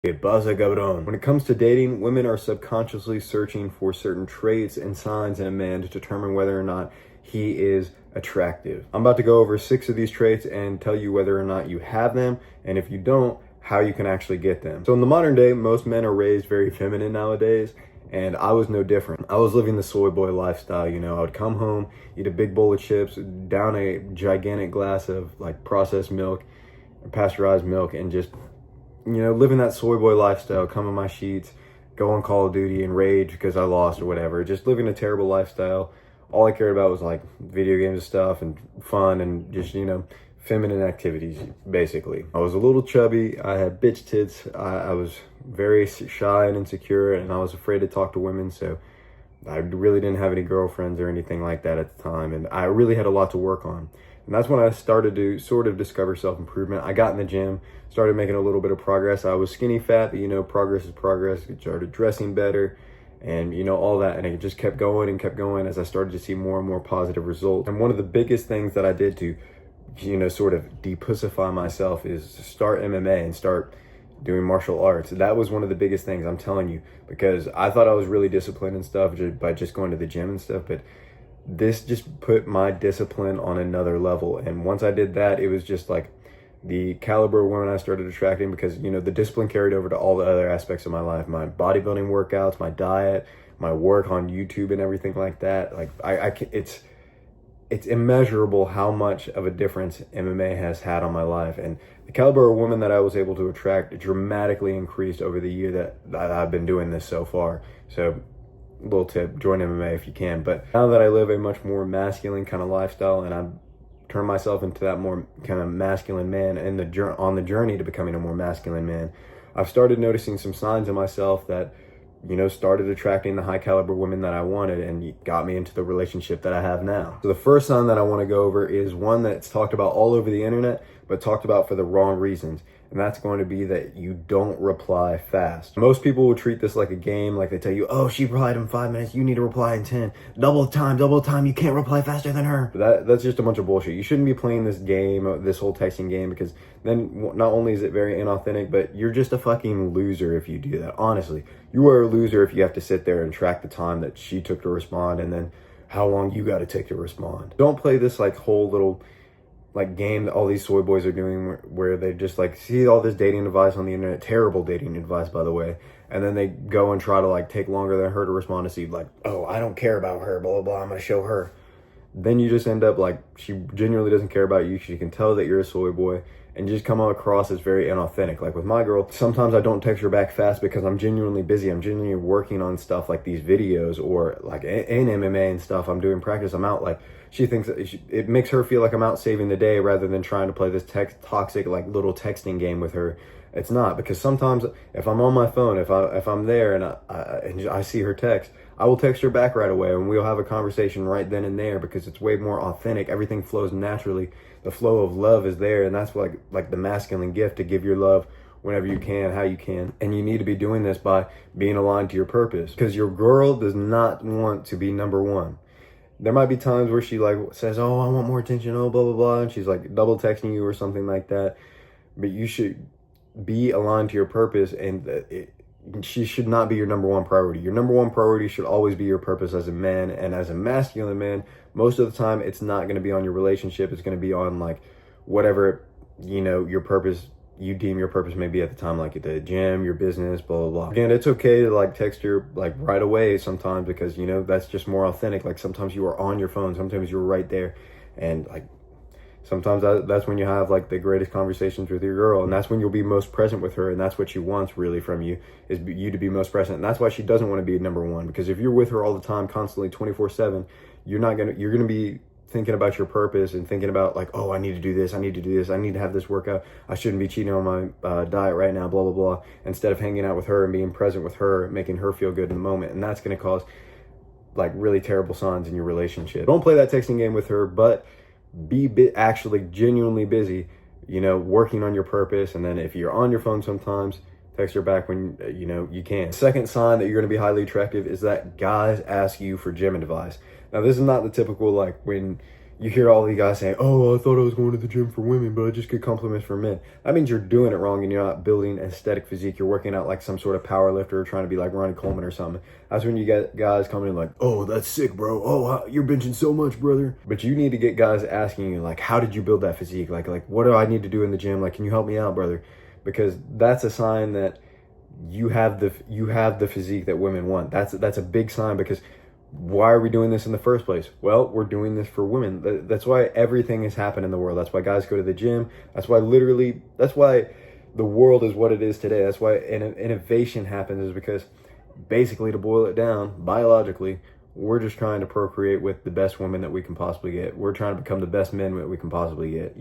Que pasa, cabrón? When it comes to dating, women are subconsciously searching for certain traits and signs in a man to determine whether or not he is attractive. I'm about to go over 6 of these traits and tell you whether or not you have them, and if you don't, how you can actually get them. So in the modern day, most men are raised very feminine nowadays, and I was no different. I was living the soy boy lifestyle, I would come home, eat a big bowl of chips, down a gigantic glass of like processed milk, pasteurized milk, and just living that soy boy lifestyle, come in my sheets, go on Call of Duty and rage because I lost or whatever. Just living a terrible lifestyle. All I cared about was like video games and stuff and fun and just, feminine activities, basically. I was a little chubby. I had bitch tits. I was very shy and insecure, and I was afraid to talk to women. So I really didn't have any girlfriends or anything like that at the time. And I really had a lot to work on. And that's when I started to sort of discover self-improvement. I got in the gym, started making a little bit of progress. I was skinny fat, but progress is progress. I started dressing better and, all that. And it just kept going and kept going as I started to see more and more positive results. And one of the biggest things that I did to, sort of depussify myself is to start MMA and start doing martial arts. That was one of the biggest things, I'm telling you, because I thought I was really disciplined and stuff by just going to the gym and stuff, but this just put my discipline on another level. And once I did that, it was just like the caliber of women I started attracting, because the discipline carried over to all the other aspects of my life, my bodybuilding workouts, my diet, my work on YouTube and everything like that. Like it's immeasurable how much of a difference MMA has had on my life. And the caliber of women that I was able to attract dramatically increased over the year that I've been doing this so far. So little tip, join MMA if you can. But now that I live a much more masculine kind of lifestyle, and I've turned myself into that more kind of masculine man and on the journey to becoming a more masculine man, I've started noticing some signs in myself that started attracting the high caliber women that I wanted, and got me into the relationship that I have now. So the first sign that I want to go over is one that's talked about all over the internet, but talked about for the wrong reasons. And that's going to be that you don't reply fast. Most people will treat this like a game, like they tell you, oh, she replied in 5 minutes, you need to reply in 10. Double time, you can't reply faster than her. That's just a bunch of bullshit. You shouldn't be playing this game, this whole texting game, because then not only is it very inauthentic, but you're just a fucking loser if you do that. Honestly, you are a loser if you have to sit there and track the time that she took to respond and then how long you got to take to respond. Don't play this like whole little like game that all these soy boys are doing where they just like see all this dating advice on the internet, terrible dating advice, by the way, and then they go and try to like take longer than her to respond to see like, oh, I don't care about her, blah, blah, blah, I'm gonna show her. Then you just end up like, she genuinely doesn't care about you. She can tell that you're a soy boy and just come across as very inauthentic. Like with my girl, sometimes I don't text her back fast because I'm genuinely busy. I'm genuinely working on stuff like these videos, or like in MMA and stuff. I'm doing practice. I'm out. Like she thinks that it makes her feel like I'm out saving the day rather than trying to play this toxic like little texting game with her. It's not, because sometimes if I'm on my phone, if I'm there and I see her text, I will text her back right away and we'll have a conversation right then and there, because it's way more authentic. Everything flows naturally. The flow of love is there, and that's like the masculine gift, to give your love whenever you can, how you can. And you need to be doing this by being aligned to your purpose, because your girl does not want to be number one. There might be times where she like says, oh, I want more attention, oh, blah, blah, blah, and she's like double texting you or something like that. But you should be aligned to your purpose, and she should not be your number one priority. Your number one priority should always be your purpose as a man, and as a masculine man, most of the time it's not going to be on your relationship. It's going to be on like whatever your purpose, you deem your purpose may be at the time, like at the gym, your business, blah, blah, blah. Again, it's okay to like text her like right away sometimes, because that's just more authentic. Like sometimes you are on your phone, sometimes you're right there, and like sometimes that's when you have like the greatest conversations with your girl, and that's when you'll be most present with her, and that's what she wants really from you, is you to be most present. And that's why she doesn't want to be number one, because if you're with her all the time, constantly 24/7, you're gonna be thinking about your purpose and thinking about like, oh, I need to do this, I need to have this workout, I shouldn't be cheating on my diet right now, blah, blah, blah, instead of hanging out with her and being present with her, making her feel good in the moment. And that's going to cause like really terrible signs in your relationship. Don't play that texting game with her, but be actually genuinely busy, working on your purpose. And then if you're on your phone sometimes, text her back when you can. Second sign that you're going to be highly attractive is that guys ask you for gym advice. Now, this is not the typical like when you hear all the guys saying, oh, I thought I was going to the gym for women, but I just get compliments from men. That means you're doing it wrong and you're not building an aesthetic physique. You're working out like some sort of power lifter or trying to be like Ronnie Coleman or something. That's when you get guys coming in like, oh, that's sick, bro. Oh, you're benching so much, brother. But you need to get guys asking you, like, how did you build that physique? Like, what do I need to do in the gym? Like, can you help me out, brother? Because that's a sign that you have the physique that women want. That's a big sign, because why are we doing this in the first place? Well, we're doing this for women. That's why everything has happened in the world. That's why guys go to the gym. That's why the world is what it is today. That's why innovation happens, is because basically, to boil it down, biologically, we're just trying to procreate with the best women that we can possibly get. We're trying to become the best men that we can possibly get,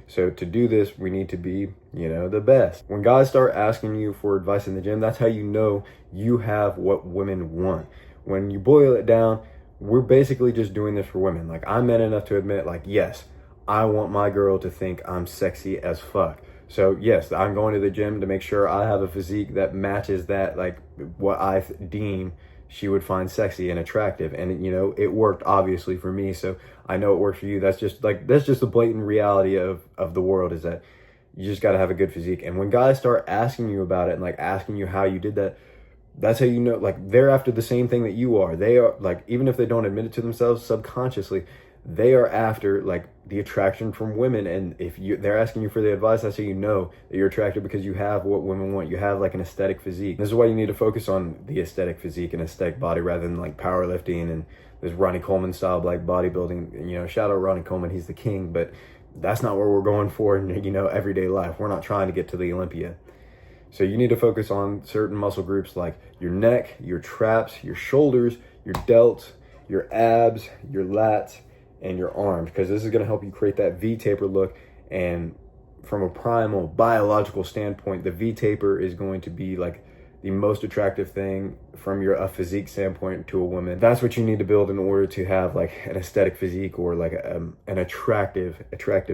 So to do this, we need to be, the best. When guys start asking you for advice in the gym, that's how you know you have what women want. When you boil it down, we're basically just doing this for women. Like, I'm man enough to admit, like, yes, I want my girl to think I'm sexy as fuck. So yes, I'm going to the gym to make sure I have a physique that matches that, like, what I deem she would find sexy and attractive. And, it worked obviously for me. So I know it worked for you. That's just the blatant reality of the world, is that you just got to have a good physique. And when guys start asking you about it and like asking you how you did that, that's how you know, like, they're after the same thing that you are. They are, like, even if they don't admit it to themselves subconsciously, they are after, like, the attraction from women. And if they're asking you for the advice, that's how you know that you're attracted, because you have what women want. You have, like, an aesthetic physique. This is why you need to focus on the aesthetic physique and aesthetic body rather than, like, powerlifting and this Ronnie Coleman style, like, bodybuilding. Shout out Ronnie Coleman, he's the king, but that's not what we're going for in, everyday life. We're not trying to get to the Olympia. So you need to focus on certain muscle groups like your neck, your traps, your shoulders, your delts, your abs, your lats, and your arms, because this is going to help you create that V-taper look. And from a primal biological standpoint, the V-taper is going to be like the most attractive thing from a physique standpoint to a woman. That's what you need to build in order to have like an aesthetic physique, or like an attractive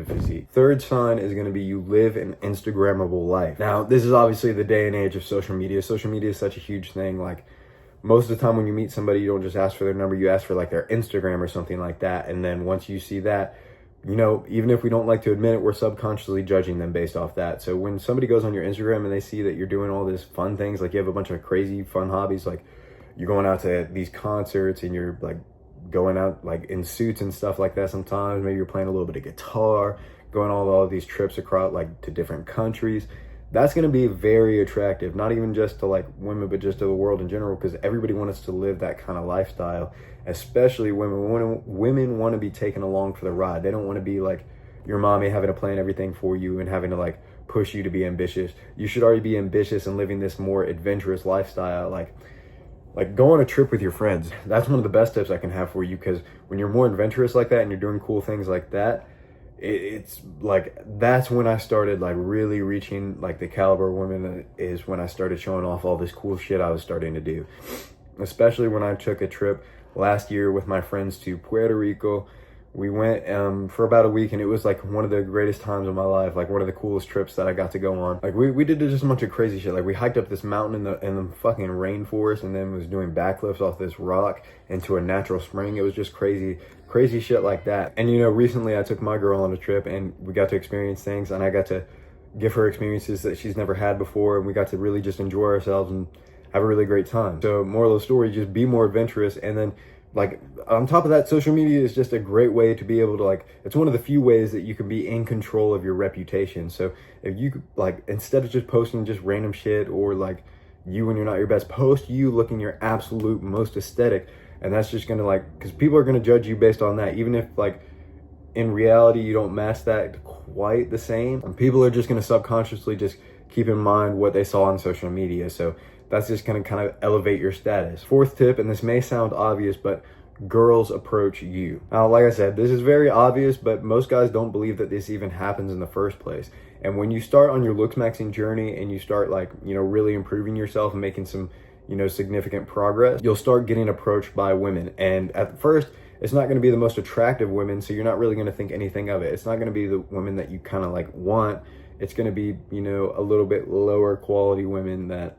physique. Third sign is going to be you live an Instagrammable life. Now, this is obviously the day and age of social media. Social media is such a huge thing. Like, most of the time when you meet somebody, you don't just ask for their number, you ask for like their Instagram or something like that. And then once you see that, even if we don't like to admit it, we're subconsciously judging them based off that. So when somebody goes on your Instagram and they see that you're doing all this fun things, like you have a bunch of crazy fun hobbies, like you're going out to these concerts and you're like going out like in suits and stuff like that sometimes, maybe you're playing a little bit of guitar, going all these trips across like to different countries, that's going to be very attractive, not even just to like women, but just to the world in general, because everybody wants to live that kind of lifestyle, especially women. Women want to be taken along for the ride. They don't want to be like your mommy having to plan everything for you and having to like push you to be ambitious. You should already be ambitious and living this more adventurous lifestyle. Like go on a trip with your friends. That's one of the best tips I can have for you, because when you're more adventurous like that and you're doing cool things like that, it's like, that's when I started like really reaching like the caliber of women, is when I started showing off all this cool shit I was starting to do. Especially when I took a trip last year with my friends to Puerto Rico. We went for about a week, and it was like one of the greatest times of my life, like one of the coolest trips that I got to go on. Like we did just a bunch of crazy shit. Like we hiked up this mountain in the fucking rainforest, and then was doing backflips off this rock into a natural spring. It was just crazy shit like that. And recently I took my girl on a trip, and we got to experience things, and I got to give her experiences that she's never had before, and we got to really just enjoy ourselves and have a really great time. So moral of the story, just be more adventurous. And then like on top of that, social media is just a great way to be able to like, it's one of the few ways that you can be in control of your reputation. So if you like, instead of just posting just random shit, or like you when you're not your best, post you looking your absolute most aesthetic. And that's just gonna like, because people are gonna judge you based on that, even if like in reality you don't match that quite the same. And people are just gonna subconsciously just keep in mind what they saw on social media. So that's just gonna kind of elevate your status. Fourth tip, and this may sound obvious, but girls approach you. Now, like I said, this is very obvious, but most guys don't believe that this even happens in the first place. And when you start on your looks maxing journey and you start like, really improving yourself and making some, significant progress, you'll start getting approached by women. And at first, it's not going to be the most attractive women, so you're not really going to think anything of it. It's not going to be the women that you kind of like want. It's going to be, a little bit lower quality women that,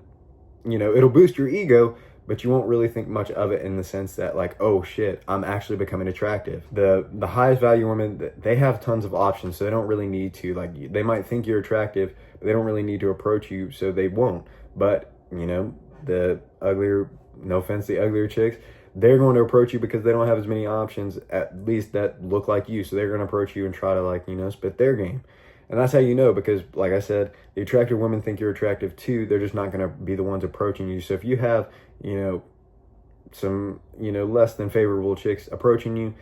it'll boost your ego, but you won't really think much of it in the sense that like, oh shit, I'm actually becoming attractive. The highest value women, they have tons of options, so they don't really need to, like, they might think you're attractive, but they don't really need to approach you, so they won't. But you know, the uglier, no offense, the uglier chicks, they're going to approach you because they don't have as many options, at least that look like you. So they're going to approach you and try to, like, you know, spit their game. And that's how you know, because like I said, the attractive women think you're attractive too. They're just not going to be the ones approaching you. So if you have, you know, some, you know, less than favorable chicks approaching you,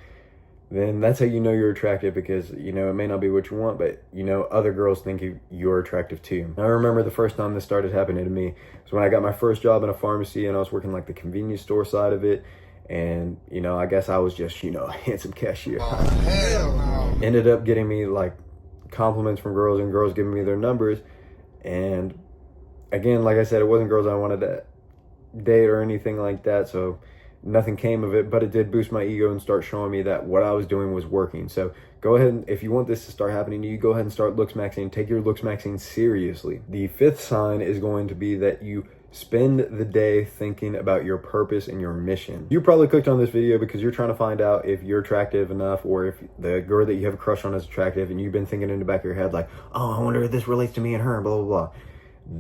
then that's how you know you're attractive, because, you know, it may not be what you want, but, you know, other girls think you're attractive too. I remember the first time this started happening to me was when I got my first job in a pharmacy, and I was working like the convenience store side of it. And, you know, I guess I was just, you know, a handsome cashier. Oh, hell no. Ended up getting me like compliments from girls, and girls giving me their numbers. And again, like I said, it wasn't girls I wanted to date or anything like that, so nothing came of it, but it did boost my ego and start showing me that what I was doing was working. So go ahead, and if you want this to start happening to you, go ahead and start looks maxing. Take your looks maxing seriously. The fifth sign is going to be that you spend the day thinking about your purpose and your mission. You probably clicked on this video because you're trying to find out if you're attractive enough, or if the girl that you have a crush on is attractive, and you've been thinking in the back of your head like, oh, I wonder if this relates to me and her, blah, blah, blah.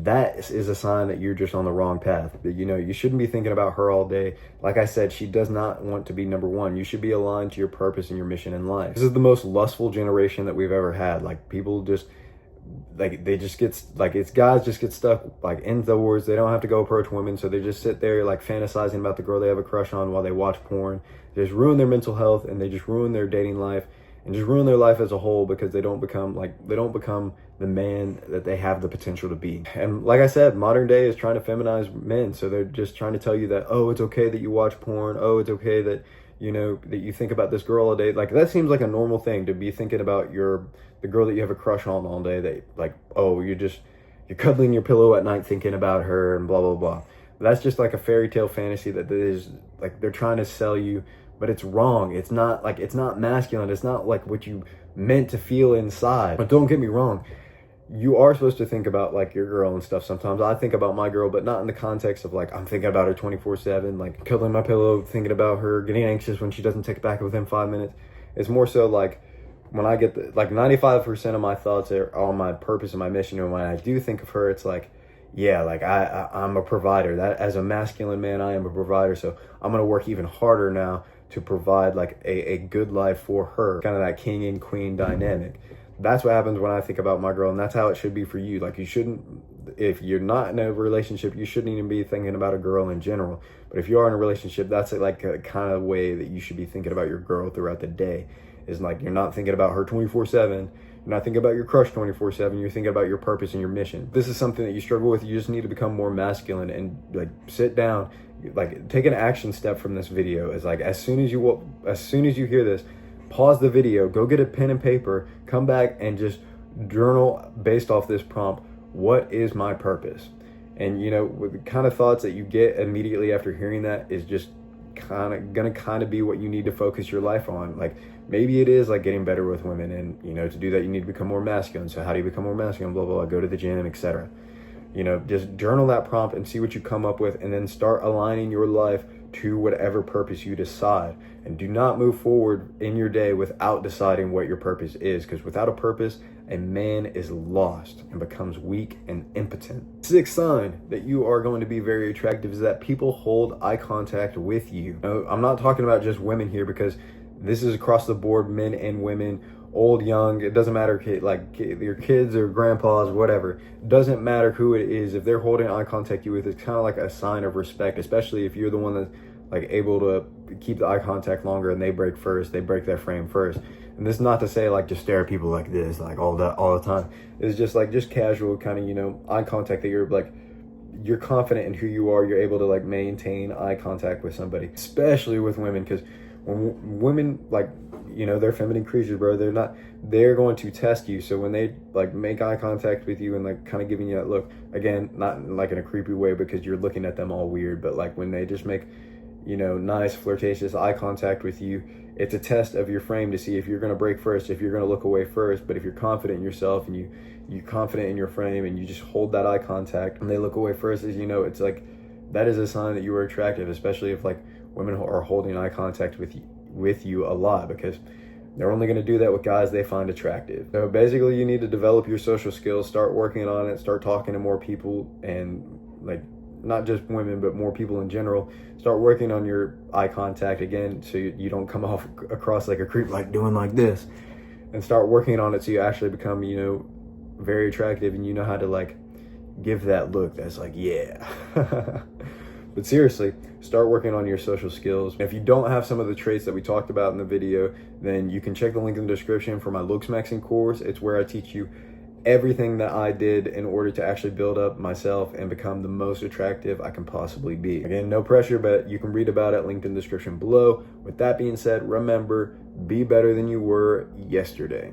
That is a sign that you're just on the wrong path. You know, you shouldn't be thinking about her all day. Like I said, she does not want to be number one. You should be aligned to your purpose and your mission in life. This is the most lustful generation that we've ever had. Like, people just, like, they just get, like, it's guys just get stuck, like, indoors. They don't have to go approach women, so they just sit there, like, fantasizing about the girl they have a crush on while they watch porn. They just ruin their mental health, and they just ruin their dating life, and just ruin their life as a whole, because they don't become the man that they have the potential to be. And like I said, modern day is trying to feminize men. So they're just trying to tell you that, oh, it's okay that you watch porn. Oh, it's okay that, you know, that you think about this girl all day. Like, that seems like a normal thing, to be thinking about the girl that you have a crush on all day. That, like, oh, you're cuddling your pillow at night thinking about her and blah, blah, blah. That's just like a fairy tale fantasy that is, like, they're trying to sell you, but it's wrong. It's not masculine. It's not like what you meant to feel inside. But don't get me wrong, you are supposed to think about, like, your girl and stuff. Sometimes I think about my girl, but not in the context of, like, I'm thinking about her 24/7, like, cuddling my pillow, thinking about her, getting anxious when she doesn't take it back within 5 minutes. It's more so like, when I get like 95% of my thoughts are on my purpose and my mission. And when I do think of her, it's like, yeah, like, I'm a provider. That, as a masculine man, I am a provider. So I'm going to work even harder now to provide, like, a good life for her. Kind of that king and queen dynamic. That's what happens when I think about my girl, and that's how it should be for you. Like, you shouldn't, if you're not in a relationship, you shouldn't even be thinking about a girl in general. But if you are in a relationship, that's like a kind of way that you should be thinking about your girl throughout the day. Is like, you're not thinking about her 24/7. You're not thinking about your crush 24/7. You're thinking about your purpose and your mission. This is something that you struggle with. You just need to become more masculine and, like, sit down, like, take an action step from this video. Is like, as soon as you hear this, pause the video, go get a pen and paper, come back and just journal based off this prompt. What is my purpose? And, you know, with the kind of thoughts that you get immediately after hearing that is just gonna be what you need to focus your life on. Like, maybe it is like getting better with women, and, you know, to do that you need to become more masculine. So how do you become more masculine? Blah, blah, blah. Go to the gym, etc. You know, just journal that prompt and see what you come up with, and then start aligning your life to whatever purpose you decide. And do not move forward in your day without deciding what your purpose is, because without a purpose, a man is lost and becomes weak and impotent. Sixth sign that you are going to be very attractive is that people hold eye contact with you. Now, I'm not talking about just women here, because this is across the board, men and women, old, young, it doesn't matter, like, your kids or grandpas, whatever. It doesn't matter who it is. If they're holding eye contact with you, it's kind of like a sign of respect, especially if you're the one that's, like, able to keep the eye contact longer, and they break their frame first. And this is not to say, like, just stare at people like this, like, all the time. It's just like, just casual kind of, you know, eye contact that you're, like, you're confident in who you are. You're able to, like, maintain eye contact with somebody, especially with women, because when women, like, you know, they're feminine creatures, bro. They're going to test you. So when they, like, make eye contact with you and, like, kind of giving you that look, again, not like in a creepy way because you're looking at them all weird, but, like, when they just make, you know, nice flirtatious eye contact with you, it's a test of your frame to see if you're going to break first, if you're going to look away first. But if you're confident in yourself and you're confident in your frame and you just hold that eye contact and they look away first, as you know, it's like, that is a sign that you are attractive, especially if like women are holding eye contact with you a lot, because they're only going to do that with guys they find attractive. So basically, you need to develop your social skills, start working on it, start talking to more people, and like not just women, but more people in general. Start working on your eye contact again, so you don't come off across like a creep, like doing like this, and start working on it so you actually become, you know, very attractive, and you know how to like give that look that's like, yeah. But seriously, start working on your social skills. If you don't have some of the traits that we talked about in the video, then you can check the link in the description for my looks maxing course. It's where I teach you everything that I did in order to actually build up myself and become the most attractive I can possibly be. Again, no pressure, but you can read about it, linked in the description below. With that being said, remember, be better than you were yesterday.